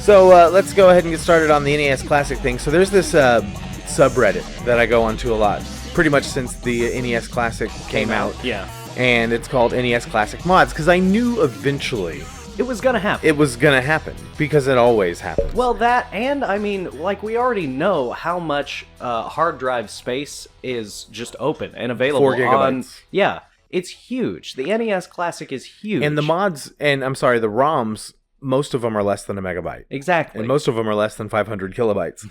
So let's go ahead and get started on the NES Classic thing. So there's this subreddit that I go onto a lot, pretty much since the NES Classic came out. Yeah. And it's called NES Classic Mods, because I knew eventually it was going to happen. It was going to happen, because it always happens. Well, that, and I mean, like, we already know how much hard drive space is just open and available 4 gigabytes. Yeah, it's huge. The NES Classic is huge. And the mods, and I'm sorry, the ROMs, most of them are less than a megabyte. Exactly. And most of them are less than 500 kilobytes.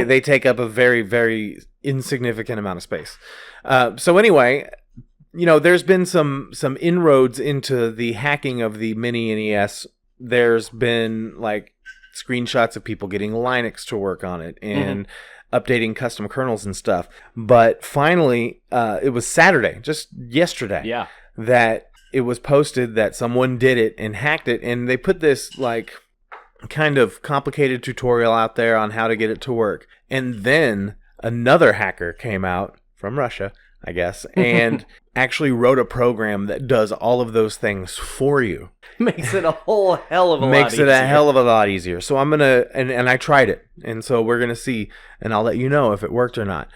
they take up a very, very insignificant amount of space. So anyway, you know, there's been some inroads into the hacking of the mini NES. There's been like screenshots of people getting Linux to work on it and updating custom kernels and stuff. But finally, it was Saturday, just yesterday, that it was posted that someone did it and hacked it, and they put this like kind of complicated tutorial out there on how to get it to work. And then another hacker came out from Russia, I guess, and actually wrote a program that does all of those things for you. Makes it a whole hell of a lot easier. Makes it a hell of a lot easier. So I'm going to, and I tried it. And so we're going to see, and I'll let you know if it worked or not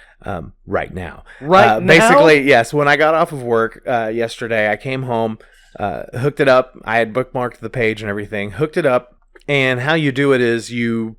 right now. Right now? Basically, yes. When I got off of work yesterday, I came home, hooked it up. I had bookmarked the page and everything, hooked it up. And how you do it is you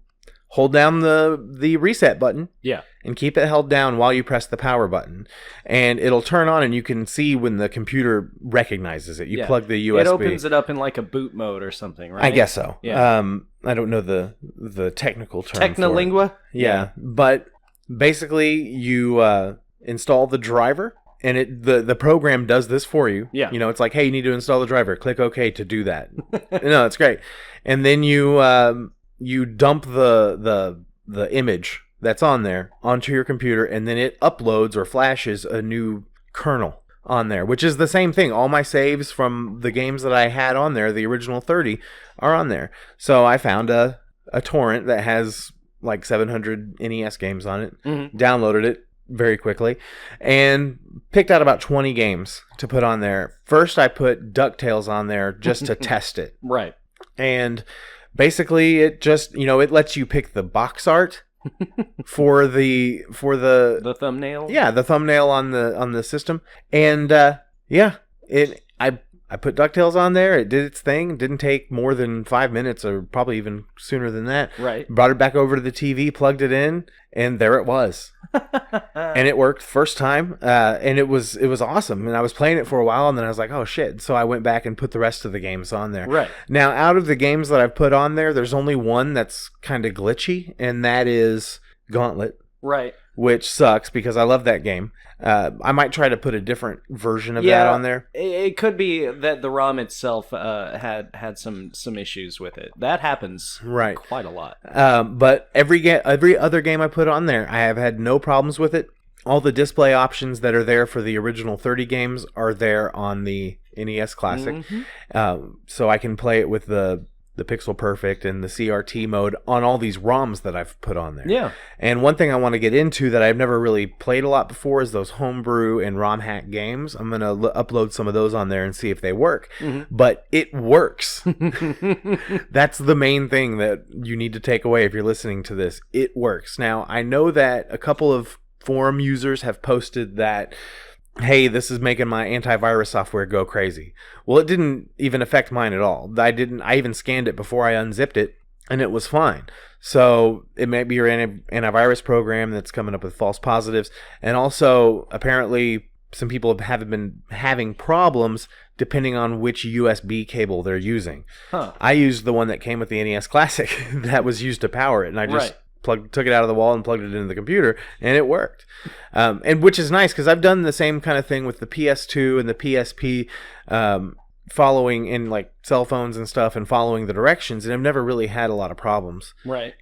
hold down the reset button. Yeah. And keep it held down while you press the power button. And it'll turn on, and you can see when the computer recognizes it. You plug the USB. It opens it up in like a boot mode or something, right? I guess so. Yeah. I don't know the technical term Technolingua? for it. Yeah. But basically, you install the driver, and the program does this for you. Yeah. You know, it's like, hey, you need to install the driver. Click OK to do that. No, it's great. And then you dump the image that's on there onto your computer, and then it uploads or flashes a new kernel on there, which is the same thing. All my saves from the games that I had on there, the original 30, are on there. So I found a torrent that has like 700 NES games on it, downloaded it very quickly, and picked out about 20 games to put on there. First, I put DuckTales on there just to test it. Right. And basically, it just, you know, it lets you pick the box art for the thumbnail. Yeah, the thumbnail on the system. And I put DuckTales on there. It did its thing. It didn't take more than 5 minutes, or probably even sooner than that. Right. Brought it back over to the TV, plugged it in, and there it was. And it worked first time, and it was awesome. And I was playing it for a while, and then I was like, oh shit. So I went back and put the rest of the games on there. Right. Now, out of the games that I've put on there, there's only one that's kind of glitchy, and that is Gauntlet. Right. Which sucks, because I love that game. I might try to put a different version of that on there. It could be that the ROM itself had some issues with it. That happens quite a lot. But every other game I put on there, I have had no problems with it. All the display options that are there for the original 30 games are there on the NES Classic. So I can play it with the Pixel Perfect and the CRT mode on all these ROMs that I've put on there. Yeah. And one thing I want to get into that I've never really played a lot before is those homebrew and ROM hack games. I'm going to upload some of those on there and see if they work. But it works. That's the main thing that you need to take away if you're listening to this. It works. Now, I know that a couple of forum users have posted that, hey, this is making my antivirus software go crazy. Well, it didn't even affect mine at all. I even scanned it before I unzipped it, and it was fine. So it might be your antivirus program that's coming up with false positives. And also, apparently, some people have been having problems depending on which USB cable they're using. I used the one that came with the NES Classic that was used to power it, and I just took it out of the wall and plugged it into the computer, and it worked. And which is nice, because I've done the same kind of thing with the PS2 and the PSP, following in like cell phones and stuff and following the directions, and I've never really had a lot of problems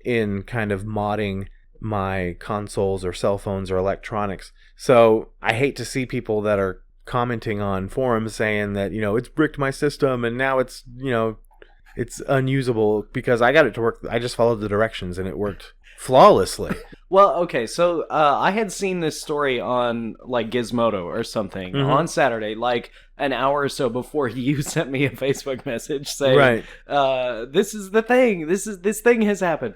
in kind of modding my consoles or cell phones or electronics. So I hate to see people that are commenting on forums saying that, you know, it's bricked my system and now it's, you know, it's unusable, because I got it to work. I just followed the directions and it worked flawlessly. Well, okay, so I had seen this story on like Gizmodo or something on Saturday, like an hour or so before you sent me a Facebook message saying, "This is the thing. This thing has happened."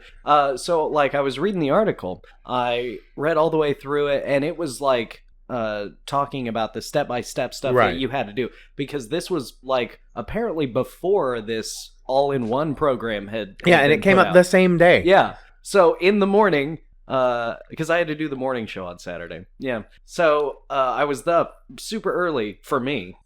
So like I was reading the article, I read all the way through it, and it was like talking about the step-by-step stuff that you had to do, because this was like apparently before this all-in-one program had and it came up the same day. Yeah. So in the morning, because I had to do the morning show on Saturday. Yeah. So I was up super early for me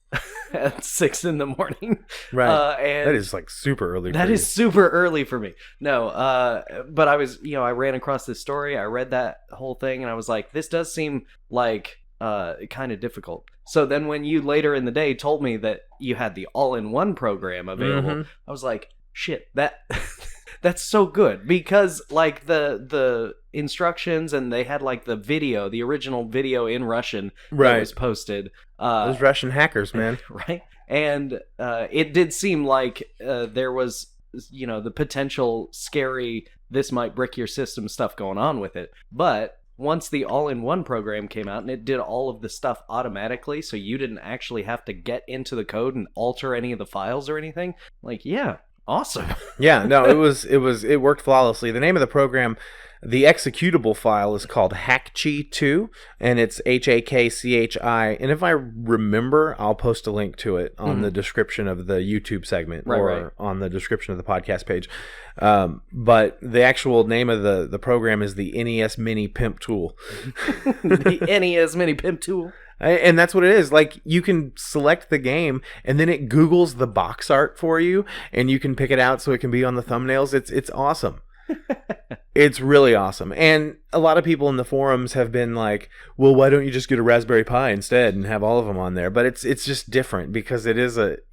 at 6 in the morning. Right. And that is like super early. That is super early for me. No, but I was, I ran across this story. I read that whole thing and I was like, this does seem like kind of difficult. So then when you later in the day told me that you had the all-in-one program available, I was like, shit, that's so good, because like the instructions, and they had like the original video in Russian that was posted. Those Russian hackers, man. Right. And it did seem like there was, the potential scary, this might brick your system stuff going on with it. But once the all-in-one program came out and it did all of the stuff automatically, so you didn't actually have to get into the code and alter any of the files or anything, like, yeah. Awesome. Yeah, no, it worked flawlessly. The name of the program, the executable file is called Hackchi2, and it's HAKCHI. And if I remember, I'll post a link to it on the description of the YouTube segment on the description of the podcast page. But the actual name of the program is the NES Mini Pimp Tool. The NES Mini Pimp Tool. And that's what it is. Like, you can select the game, and then it Googles the box art for you, and you can pick it out so it can be on the thumbnails. It's awesome. It's really awesome. And a lot of people in the forums have been like, well, why don't you just get a Raspberry Pi instead and have all of them on there? But it's just different, because it is it's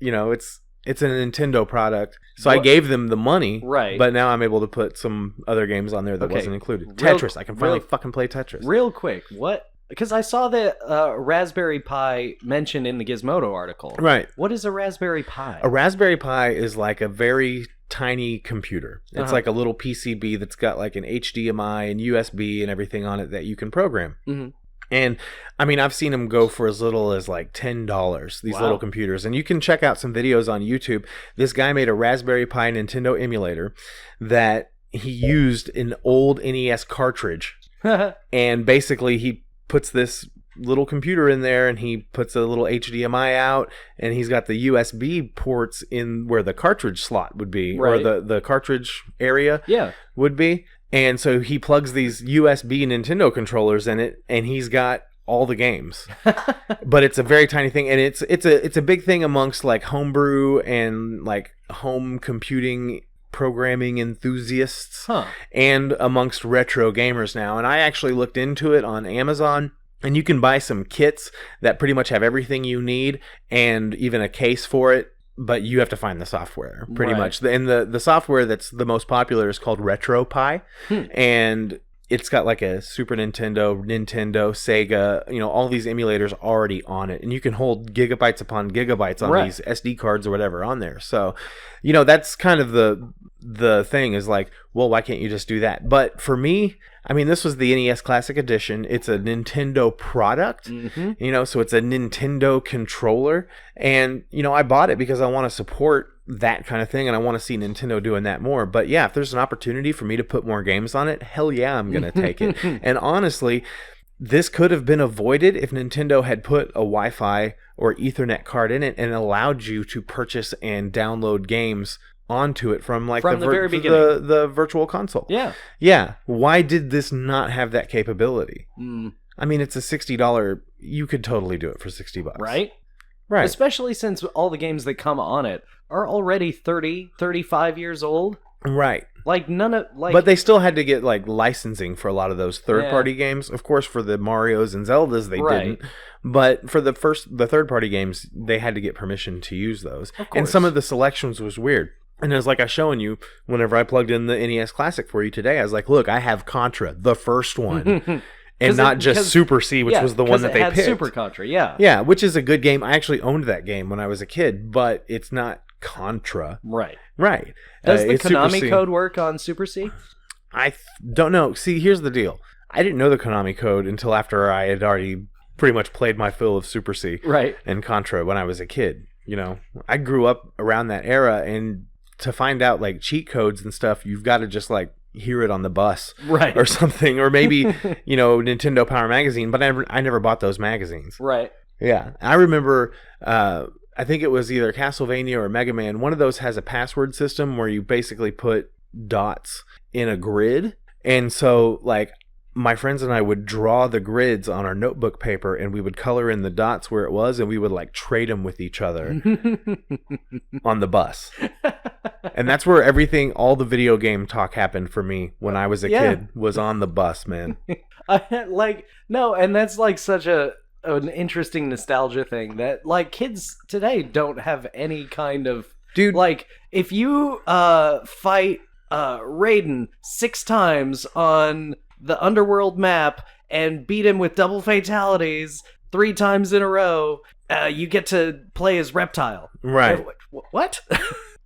a Nintendo product. So I gave them the money, right? But now I'm able to put some other games on there that wasn't included. Tetris. I can finally fucking play Tetris. Real quick, what? Because I saw that Raspberry Pi mentioned in the Gizmodo article. Right. What is a Raspberry Pi? A Raspberry Pi is like a very tiny computer. It's like a little PCB that's got like an HDMI and USB and everything on it that you can program. Mm-hmm. And I mean, I've seen them go for as little as like $10, these little computers. And you can check out some videos on YouTube. This guy made a Raspberry Pi Nintendo emulator that he used an old NES cartridge. And basically he puts this little computer in there, and he puts a little HDMI out, and he's got the USB ports in where the cartridge slot would be, or the cartridge area would be. And so he plugs these USB Nintendo controllers in it, and he's got all the games. But it's a very tiny thing, and it's a big thing amongst like homebrew and like home computing programming enthusiasts and amongst retro gamers now. And I actually looked into it on Amazon, and you can buy some kits that pretty much have everything you need and even a case for it, but you have to find the software pretty much. And the software that's the most popular is called RetroPie, and it's got like a Super Nintendo, Sega, all these emulators already on it. And you can hold gigabytes upon gigabytes on these SD cards or whatever on there. So, that's kind of the thing is like, well, why can't you just do that? But for me, I mean, this was the NES Classic Edition. It's a Nintendo product, so it's a Nintendo controller. And, I bought it because I want to support that kind of thing, and I want to see Nintendo doing that more. But yeah, if there's an opportunity for me to put more games on it, hell yeah, I'm going to take it. And honestly, this could have been avoided if Nintendo had put a Wi-Fi or Ethernet card in it and allowed you to purchase and download games onto it from the very beginning, the virtual console. Yeah. Why did this not have that capability? I mean, it's a $60. You could totally do it for $60, right? Especially since all the games that come on it are already 30, 35 years old. Right. Like none of But they still had to get like licensing for a lot of those third-party games. Of course, for the Marios and Zeldas, they didn't. But for the third-party games, they had to get permission to use those. Of course. And some of the selections was weird. And it was like I was showing you whenever I plugged in the NES Classic for you today. I was like, look, I have Contra, the first one. And not just Super C, which was the one that they picked. Super Contra, yeah. Yeah, which is a good game. I actually owned that game when I was a kid, but it's not Contra. Right. Right. Does the Konami code work on Super C? don't know. See, here's the deal. I didn't know the Konami code until after I had already pretty much played my fill of Super C and Contra when I was a kid. You know, I grew up around that era, and to find out like cheat codes and stuff, you've got to just like hear it on the bus or something, or maybe, you know, Nintendo Power Magazine, but I never bought those magazines. Yeah. I remember, I think it was either Castlevania or Mega Man. One of those has a password system where you basically put dots in a grid. And so, like, my friends and I would draw the grids on our notebook paper, and we would color in the dots where it was, and we would, like, trade them with each other on the bus. And that's where all the video game talk happened for me when I was a kid, was on the bus, man. And that's, like, such an interesting nostalgia thing that, like, kids today don't have any kind of... Dude. Like, if you fight Raiden 6 times on the Underworld map and beat him with double fatalities 3 times in a row, you get to play as Reptile. Right. What?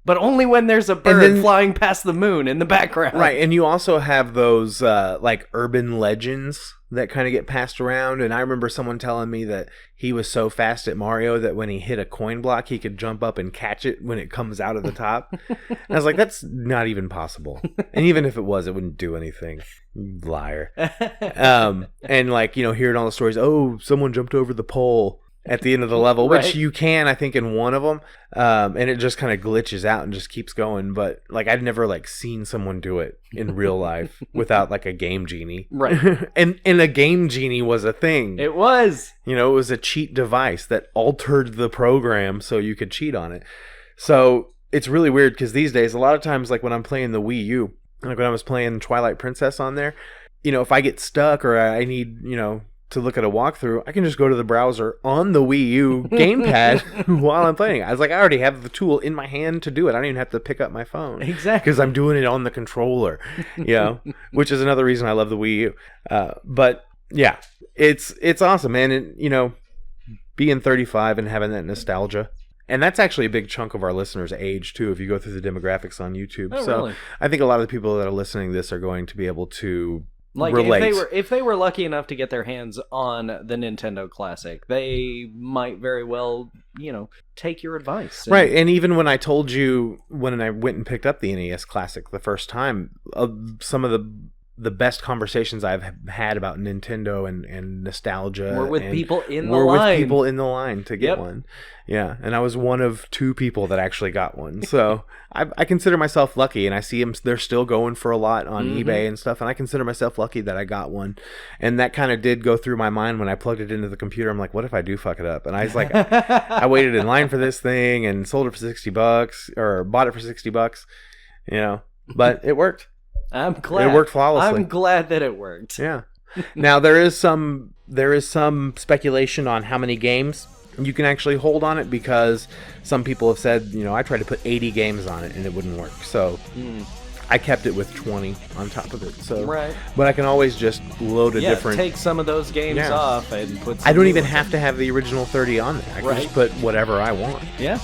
But only when there's a bird flying past the moon in the background. Right, and you also have those, like, urban legends that kind of get passed around, and I remember someone telling me that he was so fast at Mario that when he hit a coin block, he could jump up and catch it when it comes out of the top. And I was like, that's not even possible. And even if it was, it wouldn't do anything. Liar. And, like, you know, hearing all the stories, oh, someone jumped over the pole at the end of the level, which you can, I think, in one of them, and it just kind of glitches out and just keeps going. But, like, I've never, like, seen someone do it in real life without, like, a Game Genie. Right. and a Game Genie was a thing. It was. You know, it was a cheat device that altered the program so you could cheat on it. So it's really weird because these days, a lot of times, like, when I'm playing the Wii U, like when I was playing Twilight Princess on there, you know, if I get stuck or I need, you know, to look at a walkthrough, I can just go to the browser on the Wii U gamepad while I'm playing. I was like, I already have the tool in my hand to do it. I don't even have to pick up my phone. Exactly. Because I'm doing it on the controller, you know, which is another reason I love the Wii U. But yeah, it's awesome, man. And, you know, being 35 and having that nostalgia. And that's actually a big chunk of our listeners' age, too, if you go through the demographics on YouTube. Oh, so really? I think a lot of the people that are listening to this are going to be able to like relate. If they were lucky enough to get their hands on the Nintendo Classic, they might very well, you know, take your advice. Right, and even when I told you when I went and picked up the NES Classic the first time, some of the best conversations I've had about Nintendo and nostalgia were with people in the line. line. With people in the line to get one. Yeah, and I was one of 2 people that actually got one. So I consider myself lucky, and I see them, they're still going for a lot on eBay and stuff, and I consider myself lucky that I got one. And that kind of did go through my mind when I plugged it into the computer. I'm like, what if I do fuck it up? And I was like, I waited in line for this thing and sold it for $60 or bought it for $60, you know, but it worked. I'm glad. It worked flawlessly. I'm glad that it worked. Yeah. Now there is some speculation on how many games you can actually hold on it, because some people have said, you know, I tried to put 80 games on it and it wouldn't work. So I kept it with 20 on top of it. So but I can always just load a different. Take some of those games off and put. I don't even have to have the original 30 on there. I can just put whatever I want. Yeah.